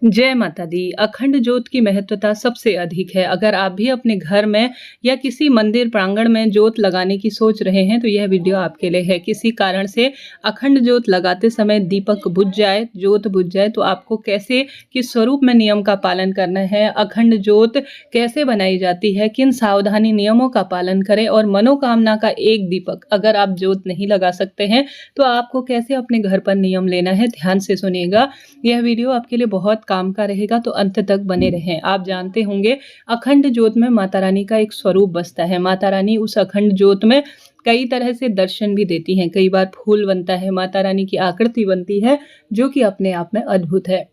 जय माता दी। अखंड ज्योत की महत्वता सबसे अधिक है। अगर आप भी अपने घर में या किसी मंदिर प्रांगण में ज्योत लगाने की सोच रहे हैं तो यह वीडियो आपके लिए है। किसी कारण से अखंड ज्योत लगाते समय दीपक बुझ जाए, ज्योत बुझ जाए तो आपको कैसे, किस स्वरूप में नियम का पालन करना है, अखंड ज्योत कैसे बनाई जाती है, किन सावधानी नियमों का पालन करें और मनोकामना का एक दीपक अगर आप ज्योत नहीं लगा सकते हैं तो आपको कैसे अपने घर पर नियम लेना है, ध्यान से सुनिएगा। यह वीडियो आपके लिए बहुत काम का रहेगा तो अंत तक बने रहें। आप जानते होंगे अखंड ज्योत में माता रानी का एक स्वरूप बसता है। माता रानी उस अखंड ज्योत में कई तरह से दर्शन भी देती हैं। कई बार फूल बनता है, माता रानी की आकृति बनती है जो कि अपने आप में अद्भुत है।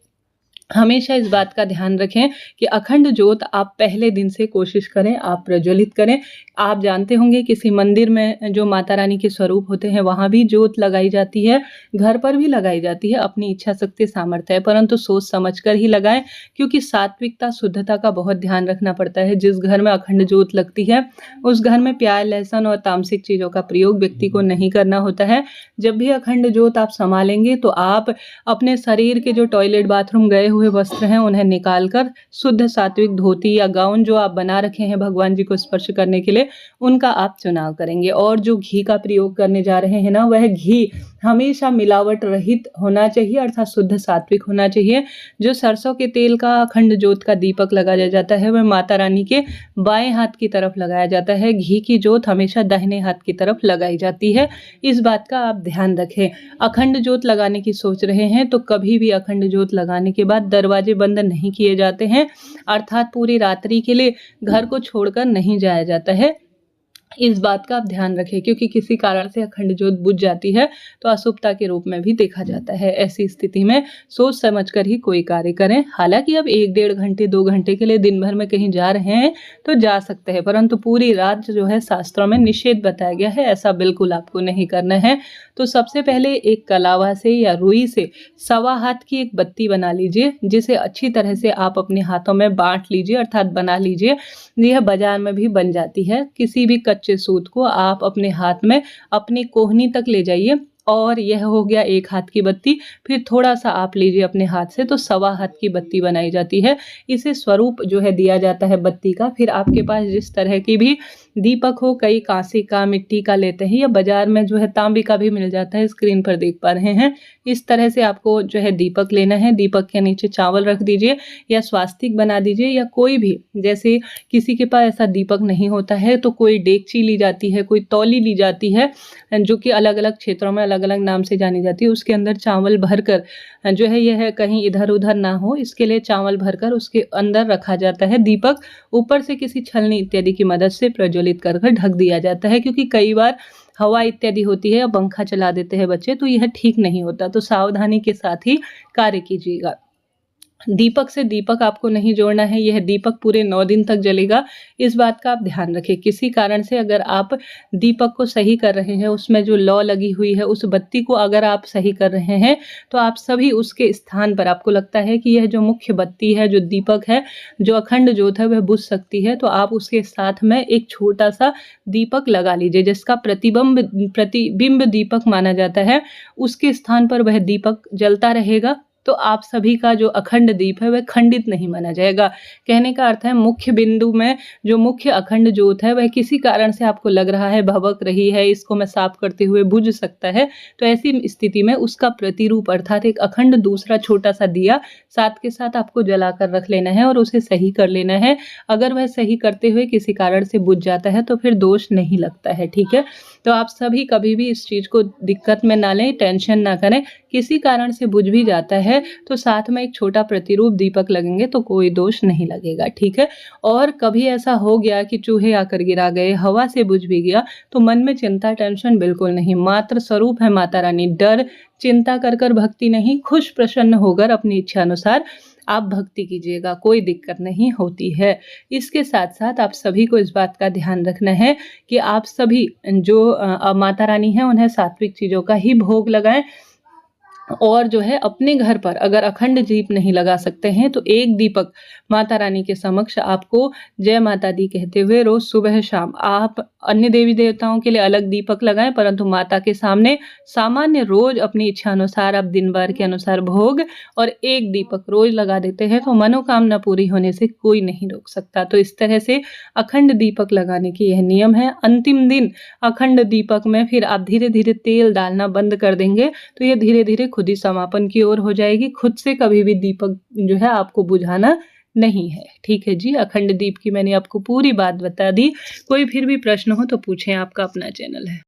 हमेशा इस बात का ध्यान रखें कि अखंड ज्योत आप पहले दिन से कोशिश करें, आप प्रज्वलित करें। आप जानते होंगे किसी मंदिर में जो माता रानी के स्वरूप होते हैं वहाँ भी ज्योत लगाई जाती है, घर पर भी लगाई जाती है। अपनी इच्छा शक्ति सामर्थ्य है, परंतु सोच समझ कर ही लगाएं, क्योंकि सात्विकता शुद्धता का बहुत ध्यान रखना पड़ता है। जिस घर में अखंड ज्योत लगती है उस घर में प्याज लहसुन और तामसिक चीज़ों का प्रयोग व्यक्ति को नहीं करना होता है। जब भी अखंड ज्योत आप संभालेंगे तो आप अपने शरीर के जो टॉयलेट बाथरूम गए हुए वस्त्र हैं उन्हें निकालकर शुद्ध सात्विक धोती या गाउन जो आप बना रखे हैं भगवान जी को स्पर्श करने के लिए, उनका आप चुनाव करेंगे। और जो घी का प्रयोग करने जा रहे हैं ना, वह घी हमेशा मिलावट रहित होना चाहिए, अर्थात शुद्ध सात्विक होना चाहिए। जो सरसों के तेल का अखंड ज्योत का दीपक लगाया जाता है वह माता रानी के बाएं हाथ की तरफ लगाया जाता है। घी की ज्योत हमेशा दाहिने हाथ की तरफ लगाई जाती है। इस बात का आप ध्यान रखें। अखंड ज्योत लगाने की सोच रहे हैं तो कभी भी अखंड ज्योत लगाने के बाद दरवाजे बंद नहीं किए जाते हैं, अर्थात पूरी रात्रि के लिए घर को छोड़कर नहीं जाया जाता है। इस बात का आप ध्यान रखें, क्योंकि किसी कारण से अखंड ज्योत बुझ जाती है तो अशुभता के रूप में भी देखा जाता है। ऐसी स्थिति में सोच समझकर ही कोई कार्य करें। हालांकि अब 1-1.5 घंटे 2 घंटे के लिए दिन भर में कहीं जा रहे हैं तो जा सकते हैं, परंतु पूरी रात जो है शास्त्रों में निषेध बताया गया है, ऐसा बिल्कुल आपको नहीं करना है। तो सबसे पहले एक कलावा से या रुई से 1.25 हाथ की एक बत्ती बना लीजिए, जिसे अच्छी तरह से आप अपने हाथों में बांट लीजिए, अर्थात बना लीजिए। यह बाजार में भी बन जाती है। किसी भी कच्चे सूत को आप अपने हाथ में अपनी कोहनी तक ले जाइए और यह हो गया एक हाथ की बत्ती। फिर थोड़ा सा आप लीजिए अपने हाथ से तो 1.25 हाथ की बत्ती बनाई जाती है। इसे स्वरूप जो है दिया जाता है बत्ती का। फिर आपके पास जिस तरह की भी दीपक हो, कई कांसे का, मिट्टी का लेते हैं या बाजार में जो है तांबे का भी मिल जाता है, स्क्रीन पर देख पा रहे हैं। इस तरह से आपको जो है दीपक लेना है। दीपक के नीचे चावल रख दीजिए या स्वास्तिक बना दीजिए, या कोई भी, जैसे किसी के पास ऐसा दीपक नहीं होता है तो कोई डेगची ली जाती है, कोई तौली ली जाती है जो कि अलग अलग क्षेत्रों में अलग अलग नाम से जानी जाती है। उसके अंदर चावल भरकर जो है यह कहीं इधर उधर ना हो, इसके लिए चावल भरकर उसके अंदर रखा जाता है। दीपक ऊपर से किसी छलनी इत्यादि की मदद से प्रज्वलित कर ढक दिया जाता है, क्योंकि कई बार हवा इत्यादि होती है या पंखा चला देते हैं बच्चे, तो यह ठीक नहीं होता। तो सावधानी के साथ ही कार्य कीजिएगा। दीपक से दीपक आपको नहीं जोड़ना है, यह दीपक पूरे 9 दिन तक जलेगा। इस बात का आप ध्यान रखें। किसी कारण से अगर आप दीपक को सही कर रहे हैं, उसमें जो लौ लगी हुई है उस बत्ती को अगर आप सही कर रहे हैं तो आप सभी उसके स्थान पर, आपको लगता है कि यह जो मुख्य बत्ती है, जो दीपक है, जो अखंड ज्योत है वह बुझ सकती है, तो आप उसके साथ में एक छोटा सा दीपक लगा लीजिए जिसका प्रतिबिंब दीपक माना जाता है। उसके स्थान पर वह दीपक जलता रहेगा तो आप सभी का जो अखंड दीप है वह खंडित नहीं माना जाएगा। कहने का अर्थ है मुख्य बिंदु में जो मुख्य अखंड ज्योत है वह किसी कारण से आपको लग रहा है भभक रही है, इसको मैं साफ करते हुए बुझ सकता है, तो ऐसी स्थिति में उसका प्रतिरूप अर्थात एक अखंड दूसरा छोटा सा दिया साथ के साथ आपको जलाकर रख लेना है और उसे सही कर लेना है। अगर वह सही करते हुए किसी कारण से बुझ जाता है तो फिर दोष नहीं लगता है, ठीक है। तो आप सभी कभी भी इस चीज को दिक्कत में ना लें, टेंशन ना करें। किसी कारण से बुझ भी जाता है तो साथ में एक छोटा प्रतिरूप दीपक लगेंगे तो कोई दोष नहीं लगेगा, ठीक है। और कभी ऐसा हो गया कि चूहे आकर गिरा गए, हवा से बुझ भी गया, तो मन में चिंता टेंशन बिल्कुल नहीं। मात्र स्वरूप है माता रानी। डर चिंता कर कर भक्ति नहीं, खुश प्रसन्न होकर अपनी इच्छा अनुसार आप भक्ति कीजिएगा, कोई दिक्कत नहीं होती है। इसके साथ साथ आप सभी को इस बात का ध्यान रखना है कि आप सभी जो माता रानी है उन्हें सात्विक चीज़ों का ही भोग लगाएं। और जो है अपने घर पर अगर अखंड दीप नहीं लगा सकते हैं तो एक दीपक माता रानी के समक्ष आपको जय माता दी कहते हुए रोज सुबह शाम आप अन्य देवी देवताओं के लिए अलग दीपक लगाएं, परंतु माता के सामने सामान्य रोज अपनी इच्छा अनुसार आप दिन भर के अनुसार भोग और एक दीपक रोज लगा देते हैं तो मनोकामना पूरी होने से कोई नहीं रोक सकता। तो इस तरह से अखंड दीपक लगाने की यह नियम है। अंतिम दिन अखंड दीपक में फिर आप धीरे धीरे तेल डालना बंद कर देंगे तो ये धीरे धीरे खुद ही समापन की ओर हो जाएगी। खुद से कभी भी दीपक जो है आपको बुझाना नहीं है। ठीक है जी, अखंड दीप की मैंने आपको पूरी बात बता दी। कोई फिर भी प्रश्न हो तो पूछें, आपका अपना चैनल है।